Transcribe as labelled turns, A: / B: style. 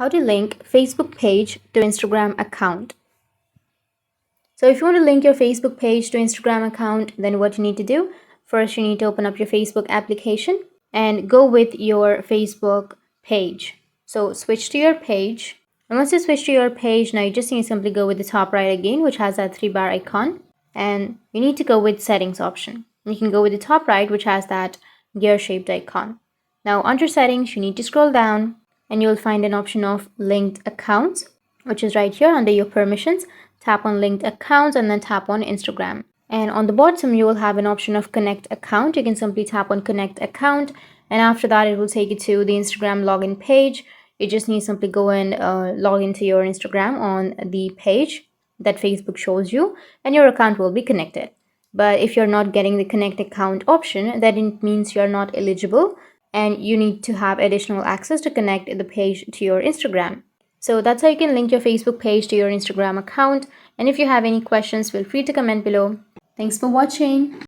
A: how to link Facebook page to Instagram account. So if you want to link your Facebook page to Instagram account, then what you need to do, first you need to open up your Facebook application and go with your Facebook page. So switch to your page. And once you switch to your page, now you just need to simply go with the top right again, which has that 3-bar icon. And you need to go with settings option. You can go with the top right, which has that gear shaped icon. Now under settings, you need to scroll down and you'll find an option of linked accounts, which is right here under your permissions. Tap on linked accounts and then tap on Instagram. And on the bottom, you will have an option of connect account. You can simply tap on connect account. And after that, it will take you to the Instagram login page. You just need to simply go and log into your Instagram on the page that Facebook shows you, and your account will be connected. But if you're not getting the connect account option, then it means you're not eligible and you need to have additional access to connect the page to your Instagram. So that's how you can link your Facebook page to your Instagram account. And if you have any questions, feel free to comment below. Thanks for watching.